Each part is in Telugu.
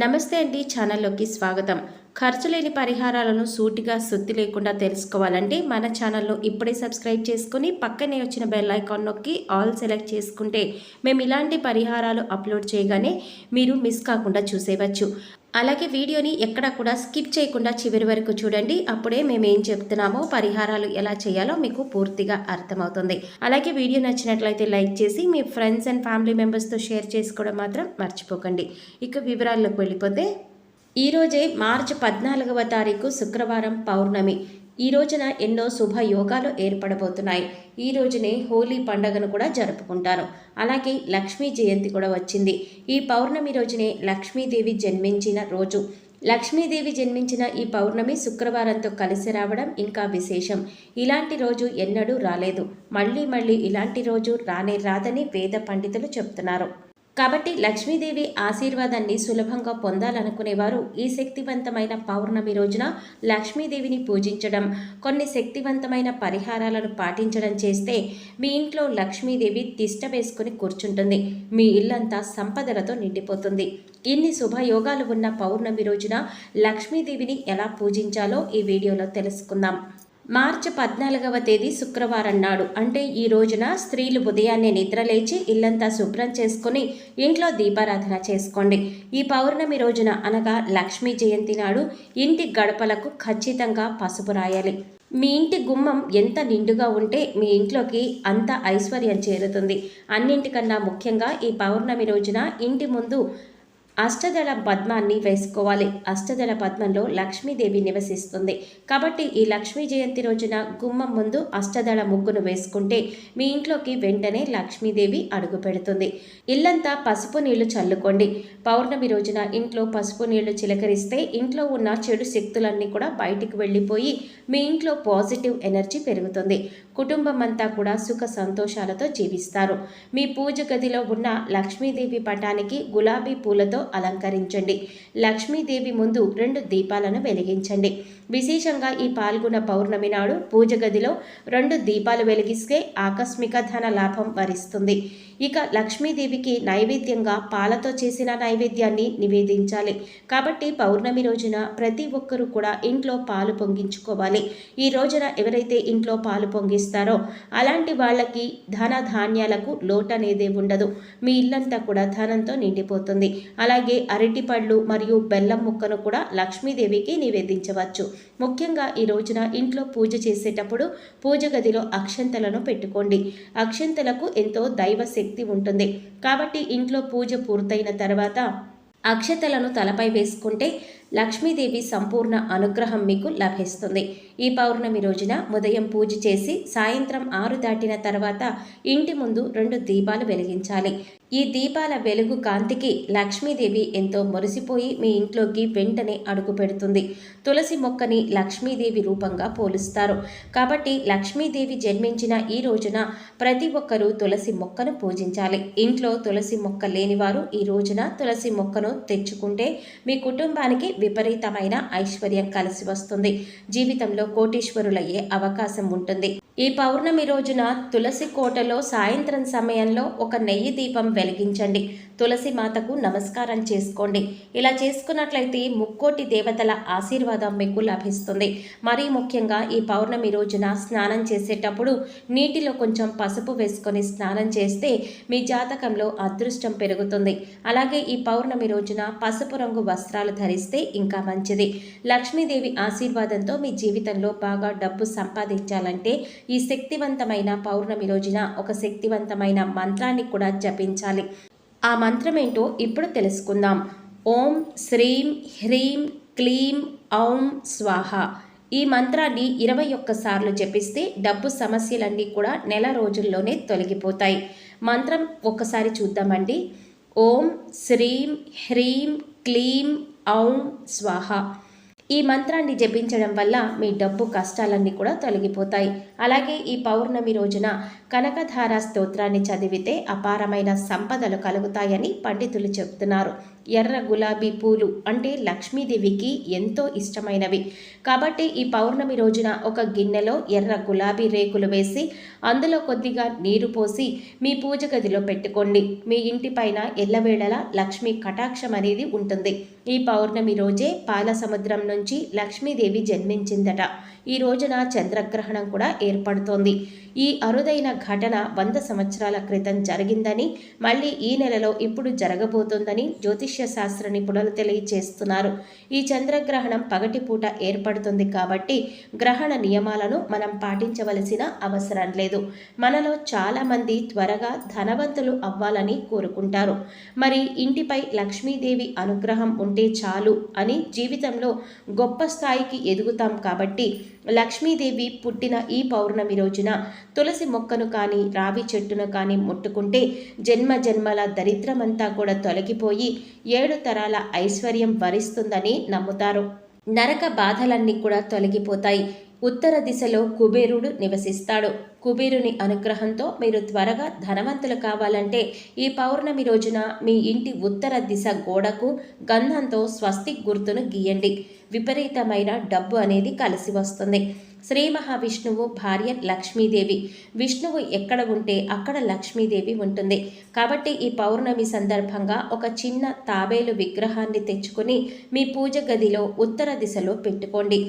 నమస్తే అండి, ఛానల్లోకి స్వాగతం. ఖర్చు లేని పరిహారాలను సూటిగా సుత్తి లేకుండా తెలుసుకోవాలంటే మన ఛానల్ను ఇప్పుడే సబ్స్క్రైబ్ చేసుకుని పక్కనే వచ్చిన బెల్ ఐకాన్ నొక్కి ఆల్ సెలెక్ట్ చేసుకుంటే మేము ఇలాంటి పరిహారాలు అప్లోడ్ చేయగానే మీరు మిస్ కాకుండా చూసేవచ్చు. అలాగే వీడియోని ఎక్కడా కూడా స్కిప్ చేయకుండా చివరి వరకు చూడండి. అప్పుడే మేము ఏం చెప్తున్నామో పరిహారాలు ఎలా చేయాలో మీకు పూర్తిగా అర్థమవుతుంది. అలాగే వీడియో నచ్చినట్లయితే లైక్ చేసి మీ ఫ్రెండ్స్ అండ్ ఫ్యామిలీ మెంబర్స్తో షేర్ చేసుకోవడం మాత్రం మర్చిపోకండి. ఇక వివరాల్లోకి వెళ్ళిపోతే, ఈరోజే మార్చి 14వ తారీఖు శుక్రవారం పౌర్ణమి. ఈ రోజున ఎన్నో శుభయోగాలు ఏర్పడబోతున్నాయి. ఈ రోజునే హోలీ పండుగను కూడా జరుపుకుంటారు. అలాగే లక్ష్మీ జయంతి కూడా వచ్చింది. ఈ పౌర్ణమి రోజునే లక్ష్మీదేవి జన్మించిన రోజు. లక్ష్మీదేవి జన్మించిన ఈ పౌర్ణమి శుక్రవారంతో కలిసి రావడం ఇంకా విశేషం. ఇలాంటి రోజు ఎన్నడూ రాలేదు. మళ్ళీ ఇలాంటి రోజు రానే రాదని వేద పండితులు చెప్తున్నారు. కాబట్టి లక్ష్మీదేవి ఆశీర్వాదాన్ని సులభంగా పొందాలనుకునేవారు ఈ శక్తివంతమైన పౌర్ణమి రోజున లక్ష్మీదేవిని పూజించడం, కొన్ని శక్తివంతమైన పరిహారాలను పాటించడం చేస్తే మీ ఇంట్లో లక్ష్మీదేవి తిష్ట వేసుకుని కూర్చుంటుంది. మీ ఇల్లంతా సంపదలతో నిండిపోతుంది. ఇన్ని శుభయోగాలు ఉన్న పౌర్ణమి రోజున లక్ష్మీదేవిని ఎలా పూజించాలో ఈ వీడియోలో తెలుసుకుందాం. మార్చి 14వ తేదీ శుక్రవారం నాడు, అంటే ఈ రోజున స్త్రీలు ఉదయాన్నే నిద్రలేచి ఇల్లంతా శుభ్రం చేసుకుని ఇంట్లో దీపారాధన చేసుకోండి. ఈ పౌర్ణమి రోజున అనగా లక్ష్మీ జయంతి నాడు ఇంటి గడపలకు ఖచ్చితంగా పసుపు రాయాలి. మీ ఇంటి గుమ్మం ఎంత నిండుగా ఉంటే మీ ఇంట్లోకి అంత ఐశ్వర్యం చేరుతుంది. అన్నింటికన్నా ముఖ్యంగా ఈ పౌర్ణమి రోజున ఇంటి ముందు అష్టదళ పద్మాన్ని వేసుకోవాలి. అష్టదళ పద్మంలో లక్ష్మీదేవి నివసిస్తుంది. కాబట్టి ఈ లక్ష్మీ జయంతి రోజున గుమ్మం ముందు అష్టదళ ముగ్గును వేసుకుంటే మీ ఇంట్లోకి వెంటనే లక్ష్మీదేవి అడుగు పెడుతుంది. ఇల్లంతా పసుపు నీళ్లు చల్లుకోండి. పౌర్ణమి రోజున ఇంట్లో పసుపు నీళ్లు చిలకరిస్తే ఇంట్లో ఉన్న చెడు శక్తులన్నీ కూడా బయటికి వెళ్ళిపోయి మీ ఇంట్లో పాజిటివ్ ఎనర్జీ పెరుగుతుంది. కుటుంబం అంతా కూడా సుఖ సంతోషాలతో జీవిస్తారు. మీ పూజ గదిలో ఉన్న లక్ష్మీదేవి పటానికి గులాబీ పూలతో అలంకరించండి. లక్ష్మీదేవి ముందు 2 దీపాలను వెలిగించండి. విశేషంగా ఈ పాల్గొన పౌర్ణమి నాడు పూజ గదిలో 2 దీపాలు వెలిగిస్తే ఆకస్మిక ధన లాభం వరిస్తుంది. ఇక లక్ష్మీదేవికి నైవేద్యంగా పాలతో చేసిన నైవేద్యాన్ని నివేదించాలి. కాబట్టి పౌర్ణమి రోజున ప్రతి ఒక్కరూ కూడా ఇంట్లో పాలు పొంగించుకోవాలి. ఈ రోజున ఎవరైతే ఇంట్లో పాలు పొంగిస్తారో అలాంటి వాళ్ళకి ధన ధాన్యాలకు లోటనేదే ఉండదు. మీ ఇల్లంతా కూడా ధనంతో నిండిపోతుంది. అలాగే అరటిపళ్ళు మరియు బెల్లం ముక్కను కూడా లక్ష్మీదేవికి నివేదించవచ్చు. ముఖ్యంగా ఈ రోజున ఇంట్లో పూజ చేసేటప్పుడు పూజ గదిలో అక్షంతలను పెట్టుకోండి. అక్షంతలకు ఎంతో దైవ శక్తి ఉంటుంది. కాబట్టి ఇంట్లో పూజ పూర్తయిన తర్వాత అక్షతలను తలపై వేసుకుంటే లక్ష్మీదేవి సంపూర్ణ అనుగ్రహం మీకు లభిస్తుంది. ఈ పౌర్ణమి రోజున ఉదయం పూజ చేసి సాయంత్రం 6 దాటిన తర్వాత ఇంటి ముందు 2 దీపాలు వెలిగించాలి. ఈ దీపాల వెలుగు కాంతికి లక్ష్మీదేవి ఎంతో మురిసిపోయి మీ ఇంట్లోకి వెంటనే అడుగు పెడుతుంది. తులసి మొక్కని లక్ష్మీదేవి రూపంగా పోలుస్తారు. కాబట్టి లక్ష్మీదేవి జన్మించిన ఈ రోజున ప్రతి ఒక్కరూ తులసి మొక్కను పూజించాలి. ఇంట్లో తులసి మొక్క లేనివారు ఈ రోజున తులసి మొక్కను తెచ్చుకుంటే మీ కుటుంబానికి విపరీతమైన ఐశ్వర్యం కలిసి వస్తుంది. జీవితంలో కోటీశ్వరులయ్యే అవకాశం ఉంటుంది. ఈ పౌర్ణమి రోజున తులసి కోటలో సాయంత్రం సమయంలో ఒక నెయ్యి దీపం వెలిగించండి. తులసి మాతకు నమస్కారం చేసుకోండి. ఇలా చేసుకున్నట్లయితే ముక్కోటి దేవతల ఆశీర్వాదం మీకు లభిస్తుంది. మరీ ముఖ్యంగా ఈ పౌర్ణమి రోజున స్నానం చేసేటప్పుడు నీటిలో కొంచెం పసుపు వేసుకొని స్నానం చేస్తే మీ జాతకంలో అదృష్టం పెరుగుతుంది. అలాగే ఈ పౌర్ణమి రోజున పసుపు రంగు వస్త్రాలు ధరిస్తే ఇంకా మంచిది. లక్ష్మీదేవి ఆశీర్వాదంతో మీ జీవితంలో బాగా డబ్బు సంపాదించాలంటే ఈ శక్తివంతమైన పౌర్ణమి రోజున ఒక శక్తివంతమైన మంత్రాన్ని కూడా జపించాలి. ఆ మంత్రం ఏంటో ఇప్పుడు తెలుసుకుందాం. ఓం శ్రీం హ్రీం క్లీం ఔం స్వాహ. ఈ మంత్రాన్ని 21 సార్లు జపిస్తే డబ్బు సమస్యలన్నీ కూడా నెల రోజుల్లోనే తొలగిపోతాయి. మంత్రం ఒక్కసారి చూద్దామండి. ఓం శ్రీం హ్రీం క్లీం ఔం స్వాహ. ఈ మంత్రాన్ని జపించడం వల్ల మీ డబ్బు కష్టాలన్నీ కూడా తొలగిపోతాయి. అలాగే ఈ పౌర్ణమి రోజున కనకధార స్తోత్రాన్ని చదివితే అపారమైన సంపదలు కలుగుతాయని పండితులు చెబుతున్నారు. ఎర్ర గులాబీ పూలు అంటే లక్ష్మీదేవికి ఎంతో ఇష్టమైనవి. కాబట్టి ఈ పౌర్ణమి రోజున ఒక గిన్నెలో ఎర్ర గులాబీ రేకులు వేసి అందులో కొద్దిగా నీరు పోసి మీ పూజ గదిలో పెట్టుకోండి. మీ ఇంటి పైన ఎల్లవేళలా లక్ష్మీ కటాక్షం అనేది ఉంటుంది. ఈ పౌర్ణమి రోజే పాల సముద్రం నుంచి లక్ష్మీదేవి జన్మించిందట. ఈ రోజున చంద్రగ్రహణం కూడా ఏర్పడుతోంది. ఈ అరుదైన ఘటన 100 సంవత్సరాల క్రితం జరిగిందని, మళ్ళీ ఈ నెలలో ఇప్పుడు జరగబోతోందని జ్యోతిష్య శాస్త్ర నిపుణులు తెలియజేస్తున్నారు. ఈ చంద్రగ్రహణం పగటిపూట ఏర్పడుతుంది కాబట్టి గ్రహణ నియమాలను మనం పాటించవలసిన అవసరం లేదు. మనలో చాలామంది త్వరగా ధనవంతులు అవ్వాలని కోరుకుంటారు. మరి ఇంటిపై లక్ష్మీదేవి అనుగ్రహం ఉంటే చాలు అని జీవితంలో గొప్ప స్థాయికి ఎదుగుతాం. కాబట్టి లక్ష్మీదేవి పుట్టిన ఈ పౌర్ణమి రోజున తులసి మొక్కను కానీ రావి చెట్టును కానీ ముట్టుకుంటే జన్మ జన్మల దరిద్రమంతా కూడా తొలగిపోయి 7 తరాల ఐశ్వర్యం వరిస్తుందని నమ్ముతారు. నరక బాధలన్నీ కూడా తొలగిపోతాయి. ఉత్తర దిశలో కుబేరుడు నివసిస్తాడు. కుబేరుని అనుగ్రహంతో మీరు త్వరగా ధనవంతులు కావాలంటే ఈ పౌర్ణమి రోజున మీ ఇంటి ఉత్తర దిశ గోడకు గంధంతో స్వస్తిక్ గుర్తును గీయండి. విపరీతమైన డబ్బు అనేది కలిసి వస్తుంది. శ్రీ మహావిష్ణువు భార్య లక్ష్మీదేవి. విష్ణువు ఎక్కడ ఉంటే అక్కడ లక్ష్మీదేవి ఉంటుంది. కాబట్టి ఈ పౌర్ణమి సందర్భంగా ఒక చిన్న తాబేలు విగ్రహాన్ని తెచ్చుకొని మీ పూజ గదిలో ఉత్తర దిశలో పెట్టుకోండి.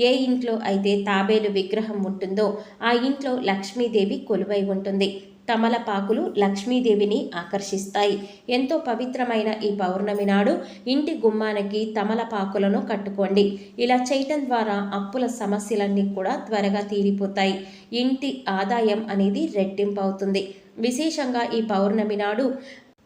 ఏ ఇంట్లో అయితే తాబేలు విగ్రహం ఉంటుందో ఆ ఇంట్లో లక్ష్మీదేవి కొలువై ఉంటుంది. తమలపాకులు లక్ష్మీదేవిని ఆకర్షిస్తాయి. ఎంతో పవిత్రమైన ఈ పౌర్ణమి నాడు ఇంటి గుమ్మానికి తమలపాకులను కట్టుకోండి. ఇలా చేయటం ద్వారా అప్పుల సమస్యలన్నీ కూడా త్వరగా తీరిపోతాయి. ఇంటి ఆదాయం అనేది రెట్టింపు అవుతుంది. విశేషంగా ఈ పౌర్ణమి నాడు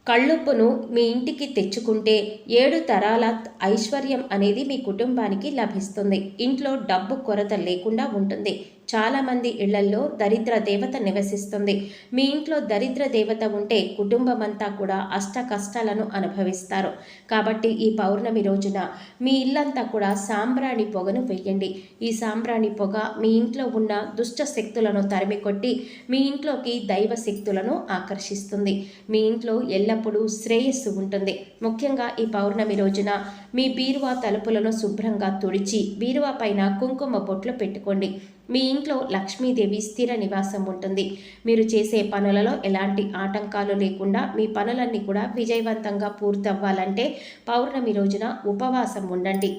కళ్ళుప్పును మీ ఇంటికి తెచ్చుకుంటే 7 తరాల ఐశ్వర్యం అనేది మీ కుటుంబానికి లభిస్తుంది. ఇంట్లో డబ్బు కొరత లేకుండా ఉంటుంది. చాలామంది ఇళ్లల్లో దరిద్ర దేవత నివసిస్తుంది. మీ ఇంట్లో దరిద్ర దేవత ఉంటే కుటుంబం అంతా కూడా అష్ట కష్టాలను అనుభవిస్తారు. కాబట్టి ఈ పౌర్ణమి రోజున మీ ఇల్లంతా కూడా సాంబ్రాణి పొగను వెయ్యండి. ఈ సాంబ్రాణి పొగ మీ ఇంట్లో ఉన్న దుష్ట శక్తులను తరిమికొట్టి మీ ఇంట్లోకి దైవ శక్తులను ఆకర్షిస్తుంది. మీ ఇంట్లో ఎల్లప్పుడూ శ్రేయస్సు ఉంటుంది. ముఖ్యంగా ఈ పౌర్ణమి రోజున మీ బీరువా తలుపులను శుభ్రంగా తుడిచి బీరువా పైన కుంకుమ బొట్లు పెట్టుకోండి. మీ ఇంట్లో లక్ష్మీదేవి స్థిర నివాసం ఉంటుంది. మీరు చేసే పనులలో ఎలాంటి ఆటంకాలు లేకుండా మీ పనులన్నీ కూడా విజయవంతంగా పూర్తవ్వాలంటే పౌర్ణమి రోజున ఉపవాసం ఉండండి.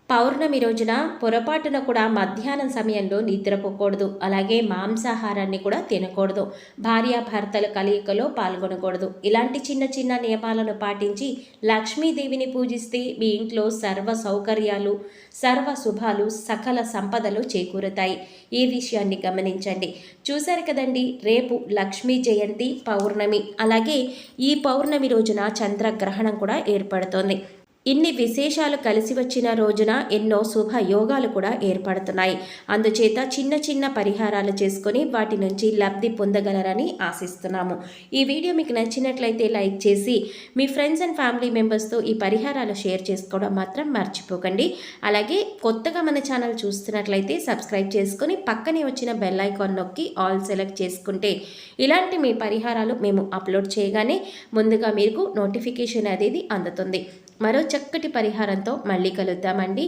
పౌర్ణమి రోజున పొరపాటున కూడా మధ్యాహ్నం సమయంలో నిద్రపోకూడదు. అలాగే మాంసాహారాన్ని కూడా తినకూడదు. భార్యాభర్తల కలయికలో పాల్గొనకూడదు. ఇలాంటి చిన్న చిన్న నియమాలను పాటించి లక్ష్మీదేవిని పూజిస్తే మీ ఇంట్లో సర్వ సౌకర్యాలు, సర్వ శుభాలు, సకల సంపదలు చేకూరుతాయి. ఈ విషయాన్ని గమనించండి. చూశారు కదండి, రేపు లక్ష్మీ జయంతి పౌర్ణమి. అలాగే ఈ పౌర్ణమి రోజున చంద్రగ్రహణం కూడా ఏర్పడుతోంది. ఇన్ని విశేషాలు కలిసి వచ్చిన రోజున ఎన్నో శుభ యోగాలు కూడా ఏర్పడుతున్నాయి. అందుచేత చిన్న చిన్న పరిహారాలు చేసుకొని వాటి నుంచి లబ్ధి పొందగలరని ఆశిస్తున్నాము. ఈ వీడియో మీకు నచ్చినట్లయితే లైక్ చేసి మీ ఫ్రెండ్స్ అండ్ ఫ్యామిలీ మెంబర్స్తో ఈ పరిహారాలు షేర్ చేసుకోవడం మాత్రం మర్చిపోకండి. అలాగే కొత్తగా మన ఛానల్ చూస్తున్నట్లయితే సబ్స్క్రైబ్ చేసుకొని పక్కనే వచ్చిన బెల్ ఐకాన్ నొక్కి ఆల్ సెలెక్ట్ చేసుకుంటే ఇలాంటి మీ పరిహారాలు మేము అప్లోడ్ చేయగానే ముందుగా మీకు నోటిఫికేషన్ అనేది అందుతుంది. మరో చక్కటి పరిహారంతో మళ్ళీ కలుద్దామండి.